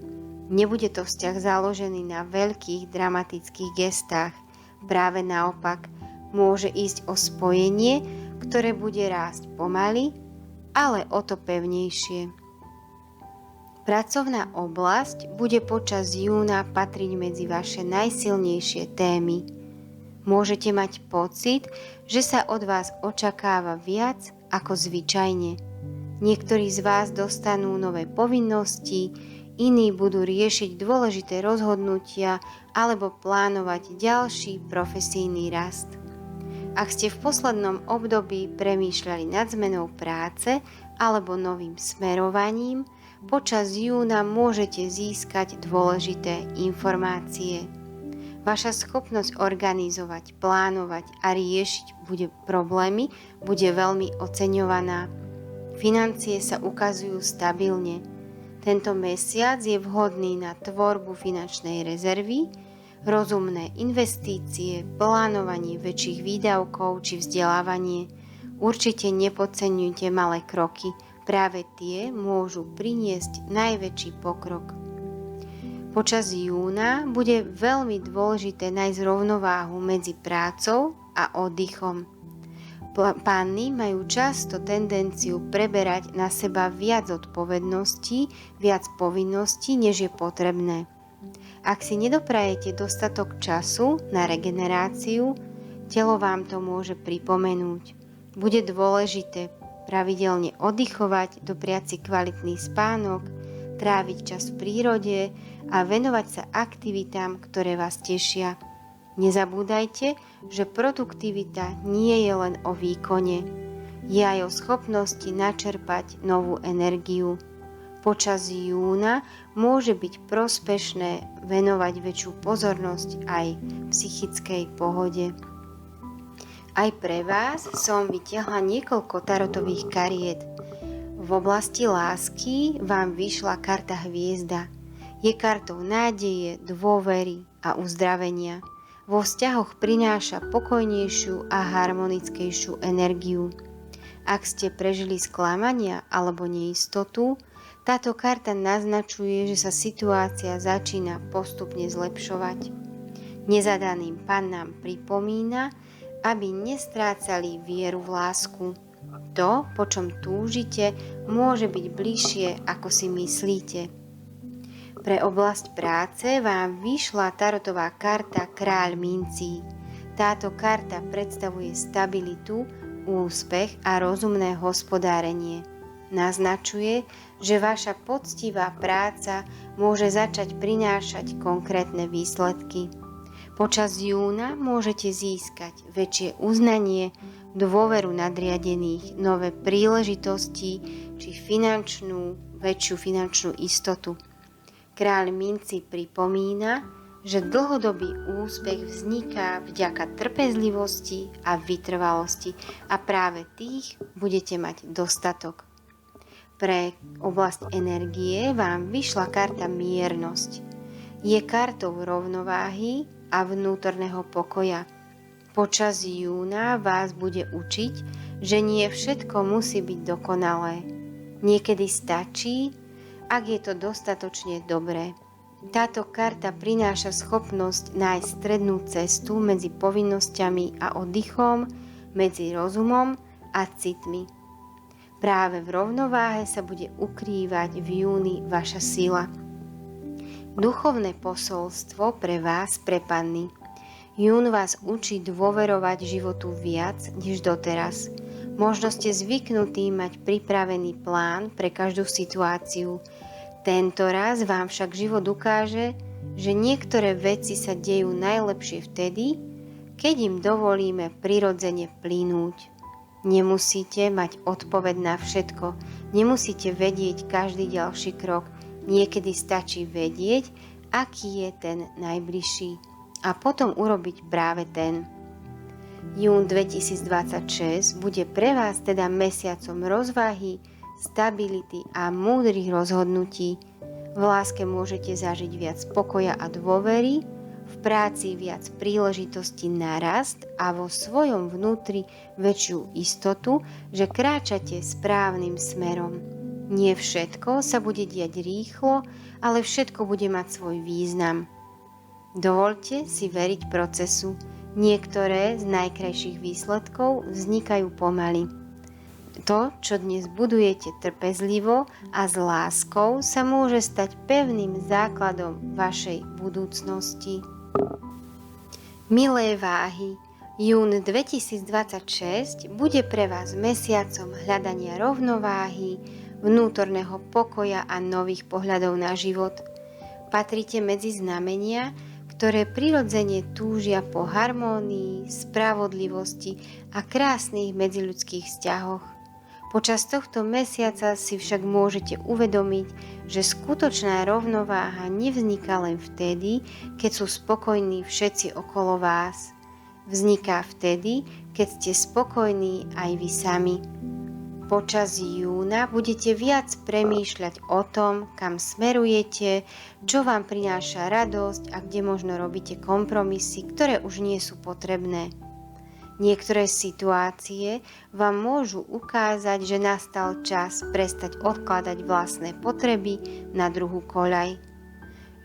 Nebude to vzťah založený na veľkých dramatických gestách. Práve naopak, môže ísť o spojenie, ktoré bude rásť pomaly, ale o to pevnejšie. Pracovná oblasť bude počas júna patriť medzi vaše najsilnejšie témy. Môžete mať pocit, že sa od vás očakáva viac ako zvyčajne. Niektorí z vás dostanú nové povinnosti, iní budú riešiť dôležité rozhodnutia alebo plánovať ďalší profesijný rast. Ak ste v poslednom období premýšľali nad zmenou práce alebo novým smerovaním, počas júna môžete získať dôležité informácie. Vaša schopnosť organizovať, plánovať a riešiť problémy bude veľmi oceňovaná. Financie sa ukazujú stabilne. Tento mesiac je vhodný na tvorbu finančnej rezervy, rozumné investície, plánovanie väčších výdavkov či vzdelávanie. Určite nepodceňujte malé kroky, práve tie môžu priniesť najväčší pokrok. Počas júna bude veľmi dôležité nájsť rovnováhu medzi prácou a oddychom. Panny majú často tendenciu preberať na seba viac odpovedností, viac povinností, než je potrebné. Ak si nedoprajete dostatok času na regeneráciu, telo vám to môže pripomenúť. Bude dôležité pravidelne oddychovať, dopriať si kvalitný spánok, tráviť čas v prírode a venovať sa aktivitám, ktoré vás tešia. Nezabúdajte, že produktivita nie je len o výkone, je aj o schopnosti načerpať novú energiu. Počas júna môže byť prospešné venovať väčšiu pozornosť aj psychickej pohode. Aj pre vás som vytiahla niekoľko tarotových kariet. V oblasti lásky vám vyšla karta hviezda. Je kartou nádeje, dôvery a uzdravenia. vo vzťahoch prináša pokojnejšiu a harmonickejšiu energiu. Ak ste prežili sklamania alebo neistotu, táto karta naznačuje, že sa situácia začína postupne zlepšovať. Nezadaným pannám pripomína, aby nestrácali vieru v lásku. To, po čom túžite, môže byť bližšie, ako si myslíte. Pre oblasť práce vám vyšla tarotová karta Kráľ mincí. Táto karta predstavuje stabilitu, úspech a rozumné hospodárenie. Naznačuje, že vaša poctivá práca môže začať prinášať konkrétne výsledky. Počas júna môžete získať väčšie uznanie, dôveru nadriadených, nové príležitosti či väčšiu finančnú istotu. Kráľ minci pripomína, že dlhodobý úspech vzniká vďaka trpezlivosti a vytrvalosti a práve tých budete mať dostatok. Pre oblasť energie vám vyšla karta miernosť. Je kartou rovnováhy a vnútorného pokoja. Počas júna vás bude učiť, že nie všetko musí byť dokonalé. Niekedy stačí, ak je to dostatočne dobré. Táto karta prináša schopnosť nájsť strednú cestu medzi povinnosťami a oddychom, medzi rozumom a citmi. Práve v rovnováhe sa bude ukrývať v júni vaša sila. Duchovné posolstvo pre vás, pre panny. Jún vás učí dôverovať životu viac než doteraz. Možno ste zvyknutí mať pripravený plán pre každú situáciu. Tento raz vám však život ukáže, že niektoré veci sa dejú najlepšie vtedy, keď im dovolíme prirodzene plynúť. Nemusíte mať odpoveď na všetko, nemusíte vedieť každý ďalší krok. Niekedy stačí vedieť, aký je ten najbližší a potom urobiť práve ten. Jún 2026 bude pre vás teda mesiacom rozvahy, stability a múdrych rozhodnutí. V láske môžete zažiť viac pokoja a dôvery, v práci viac príležitostí na rast a vo svojom vnútri väčšiu istotu, že kráčate správnym smerom. Nie všetko sa bude diať rýchlo, ale všetko bude mať svoj význam. Dovoľte si veriť procesu. Niektoré z najkrajších výsledkov vznikajú pomaly. To, čo dnes budujete trpezlivo a s láskou, sa môže stať pevným základom vašej budúcnosti. Milé váhy, jún 2026 bude pre vás mesiacom hľadania rovnováhy, vnútorného pokoja a nových pohľadov na život. Patrite medzi znamenia, ktoré prirodzene túžia po harmónii, spravodlivosti a krásnych medziľudských vzťahoch. Počas tohto mesiaca si však môžete uvedomiť, že skutočná rovnováha nevzniká len vtedy, keď sú spokojní všetci okolo vás. Vzniká vtedy, keď ste spokojní aj vy sami. Počas júna budete viac premýšľať o tom, kam smerujete, čo vám prináša radosť a kde možno robíte kompromisy, ktoré už nie sú potrebné. Niektoré situácie vám môžu ukázať, že nastal čas prestať odkladať vlastné potreby na druhú koľaj.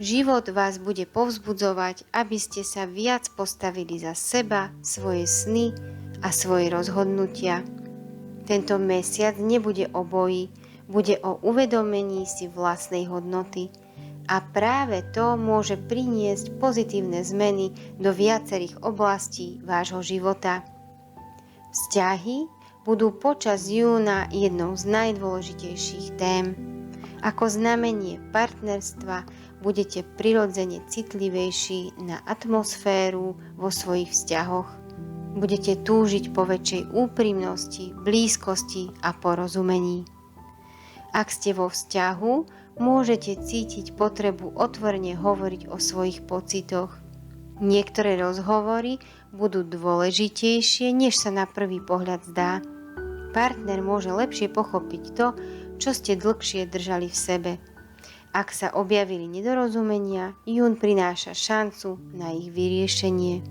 Život vás bude povzbudzovať, aby ste sa viac postavili za seba, svoje sny a svoje rozhodnutia. Tento mesiac nebude o boji, bude o uvedomení si vlastnej hodnoty. A práve to môže priniesť pozitívne zmeny do viacerých oblastí vášho života. Vzťahy budú počas júna jednou z najdôležitejších tém. Ako znamenie partnerstva budete prirodzene citlivejší na atmosféru vo svojich vzťahoch. Budete túžiť po väčšej úprimnosti, blízkosti a porozumení. Ak ste vo vzťahu, môžete cítiť potrebu otvorene hovoriť o svojich pocitoch. Niektoré rozhovory budú dôležitejšie, než sa na prvý pohľad zdá. Partner môže lepšie pochopiť to, čo ste dlhšie držali v sebe. Ak sa objavili nedorozumenia, jún prináša šancu na ich vyriešenie.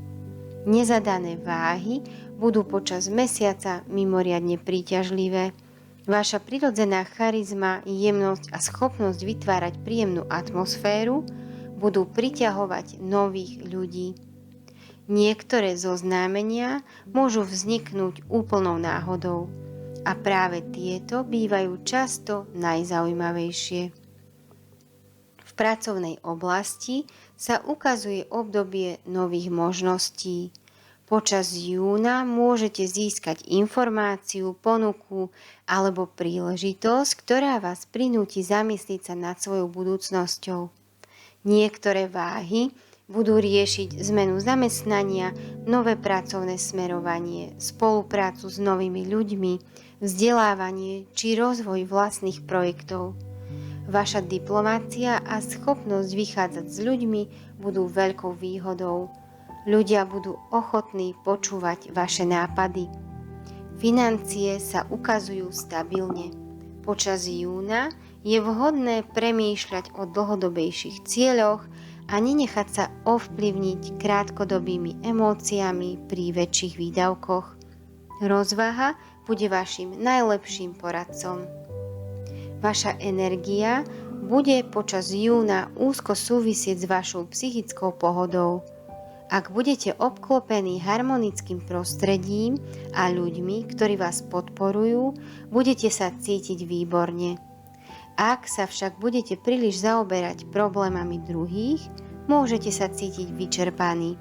Nezadané váhy budú počas mesiaca mimoriadne príťažlivé. Vaša prirodzená charizma, jemnosť a schopnosť vytvárať príjemnú atmosféru budú priťahovať nových ľudí. Niektoré zoznámenia môžu vzniknúť úplnou náhodou a práve tieto bývajú často najzaujímavejšie. V pracovnej oblasti sa ukazuje obdobie nových možností. Počas júna môžete získať informáciu, ponuku alebo príležitosť, ktorá vás prinúti zamyslieť sa nad svojou budúcnosťou. Niektoré váhy budú riešiť zmenu zamestnania, nové pracovné smerovanie, spoluprácu s novými ľuďmi, vzdelávanie či rozvoj vlastných projektov. Vaša diplomácia a schopnosť vychádzať s ľuďmi budú veľkou výhodou. Ľudia budú ochotní počúvať vaše nápady. Financie sa ukazujú stabilne. Počas júna je vhodné premýšľať o dlhodobejších cieľoch a nenechať sa ovplyvniť krátkodobými emóciami pri väčších výdavkoch. Rozvaha bude vašim najlepším poradcom. Vaša energia bude počas júna úzko súvisieť s vašou psychickou pohodou. Ak budete obklopení harmonickým prostredím a ľuďmi, ktorí vás podporujú, budete sa cítiť výborne. Ak sa však budete príliš zaoberať problémami druhých, môžete sa cítiť vyčerpaní.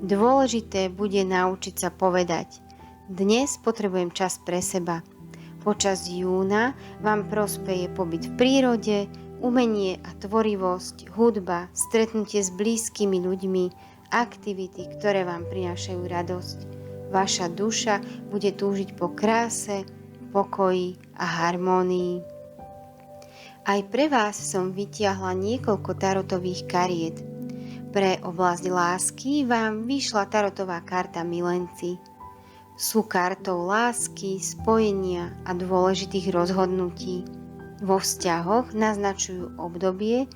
Dôležité bude naučiť sa povedať: dnes potrebujem čas pre seba. Počas júna vám prospeje pobyt v prírode, umenie a tvorivosť, hudba, stretnutie s blízkymi ľuďmi, aktivity, ktoré vám prinášajú radosť. Vaša duša bude túžiť po kráse, pokoji a harmónii. Aj pre vás som vytiahla niekoľko tarotových kariet. Pre oblasť lásky vám vyšla tarotová karta Milenci. Sú kartou lásky, spojenia a dôležitých rozhodnutí. Vo vzťahoch naznačujú obdobie,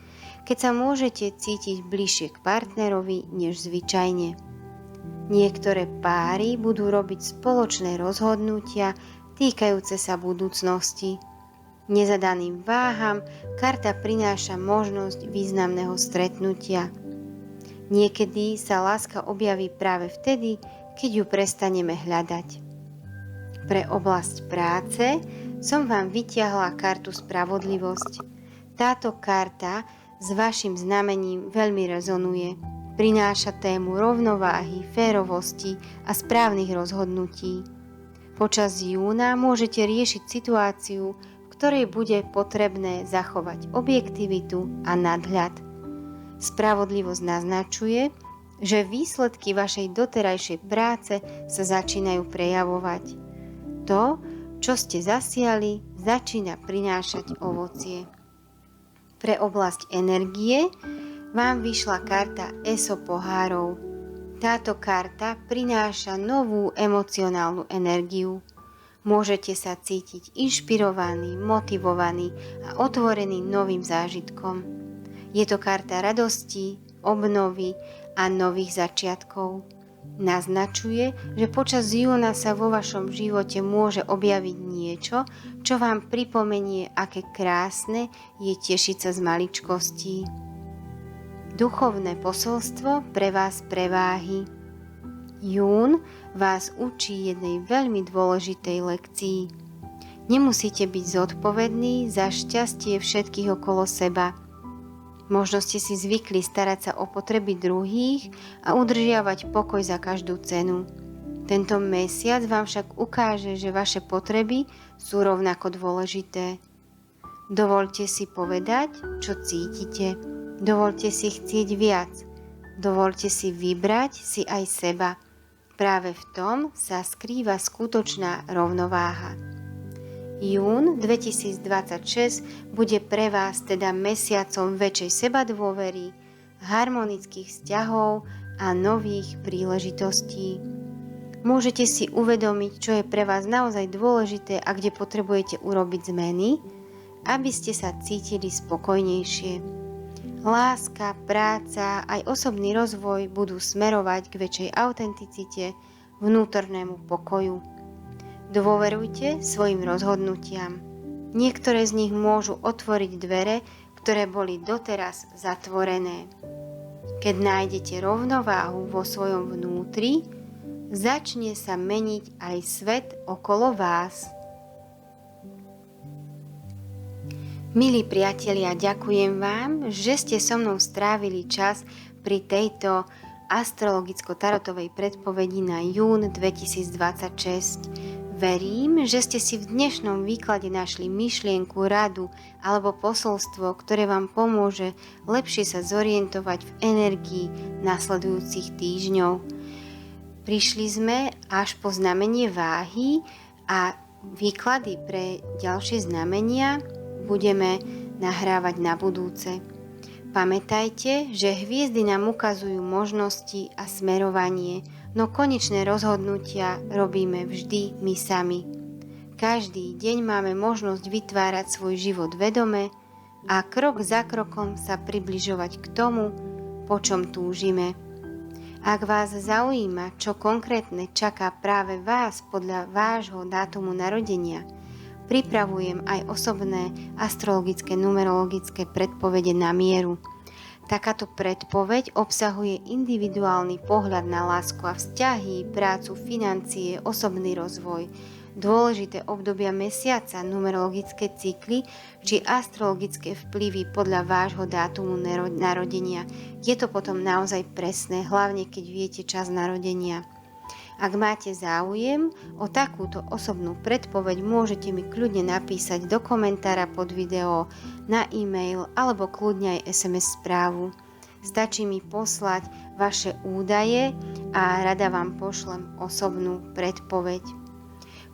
keď sa môžete cítiť bližšie k partnerovi než zvyčajne. Niektoré páry budú robiť spoločné rozhodnutia týkajúce sa budúcnosti. Nezadaným váham karta prináša možnosť významného stretnutia. Niekedy sa láska objaví práve vtedy, keď ju prestaneme hľadať. Pre oblasť práce som vám vytiahla kartu Spravodlivosť. Táto karta s vašim znamením veľmi rezonuje. Prináša tému rovnováhy, férovosti a správnych rozhodnutí. Počas júna môžete riešiť situáciu, v ktorej bude potrebné zachovať objektivitu a nadhľad. Spravodlivosť naznačuje, že výsledky vašej doterajšej práce sa začínajú prejavovať. To, čo ste zasiali, začína prinášať ovocie. Pre oblasť energie vám vyšla karta ESO pohárov. Táto karta prináša novú emocionálnu energiu. Môžete sa cítiť inšpirovaní, motivovaní a otvorení novým zážitkom. Je to karta radosti, obnovy a nových začiatkov. Naznačuje, že počas júna sa vo vašom živote môže objaviť niečo, čo vám pripomenie, aké krásne je tešiť sa z maličkostí. Duchovné posolstvo pre vás preváhy. Jún vás učí jednej veľmi dôležitej lekcii. Nemusíte byť zodpovední za šťastie všetkých okolo seba. Možno ste si zvykli starať sa o potreby druhých a udržiavať pokoj za každú cenu. Tento mesiac vám však ukáže, že vaše potreby sú rovnako dôležité. Dovoľte si povedať, čo cítite. Dovoľte si chcieť viac. Dovoľte si vybrať si aj seba. Práve v tom sa skrýva skutočná rovnováha. Jún 2026 bude pre vás teda mesiacom väčšej sebadôvery, harmonických vzťahov a nových príležitostí. Môžete si uvedomiť, čo je pre vás naozaj dôležité a kde potrebujete urobiť zmeny aby ste sa cítili spokojnejšie. Láska, práca aj osobný rozvoj budú smerovať k väčšej autenticite, vnútornému pokoju. Dôverujte svojim rozhodnutiam. Niektoré z nich môžu otvoriť dvere, ktoré boli doteraz zatvorené. Keď nájdete rovnováhu vo svojom vnútri, začne sa meniť aj svet okolo vás. Milí priatelia, ďakujem vám, že ste so mnou strávili čas pri tejto astrologicko-tarotovej predpovedi na jún 2026. Verím, že ste si v dnešnom výklade našli myšlienku, radu alebo posolstvo, ktoré vám pomôže lepšie sa zorientovať v energii nasledujúcich týždňov. Prišli sme až po znamenie váhy a výklady pre ďalšie znamenia budeme nahrávať na budúce. Pamätajte, že hviezdy nám ukazujú možnosti a smerovanie, no konečné rozhodnutia robíme vždy my sami. Každý deň máme možnosť vytvárať svoj život vedome a krok za krokom sa približovať k tomu, po čom túžime. Ak vás zaujíma, čo konkrétne čaká práve vás podľa vášho dátumu narodenia, pripravujem aj osobné astrologické numerologické predpovede na mieru. Takáto predpoveď obsahuje individuálny pohľad na lásku a vzťahy, prácu, financie, osobný rozvoj, dôležité obdobia mesiaca, numerologické cykly či astrologické vplyvy podľa vášho dátumu narodenia. Je to potom naozaj presné, hlavne keď viete čas narodenia. Ak máte záujem o takúto osobnú predpoveď, môžete mi kľudne napísať do komentára pod video, na e-mail alebo kľudne aj SMS správu. Stačí mi poslať vaše údaje a rada vám pošlem osobnú predpoveď.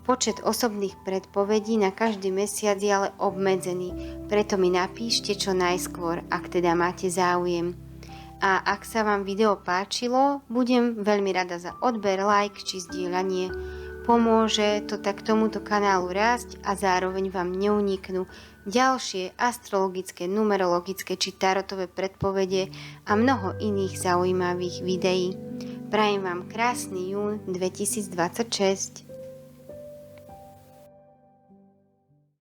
Počet osobných predpovedí na každý mesiac je ale obmedzený, preto mi napíšte čo najskôr, ak teda máte záujem. A ak sa vám video páčilo, budem veľmi rada za odber, like či zdieľanie. Pomôže to tak tomuto kanálu rásť a zároveň vám neuniknú ďalšie astrologické, numerologické či tarotové predpovede a mnoho iných zaujímavých videí. Prajem vám krásny jún 2026.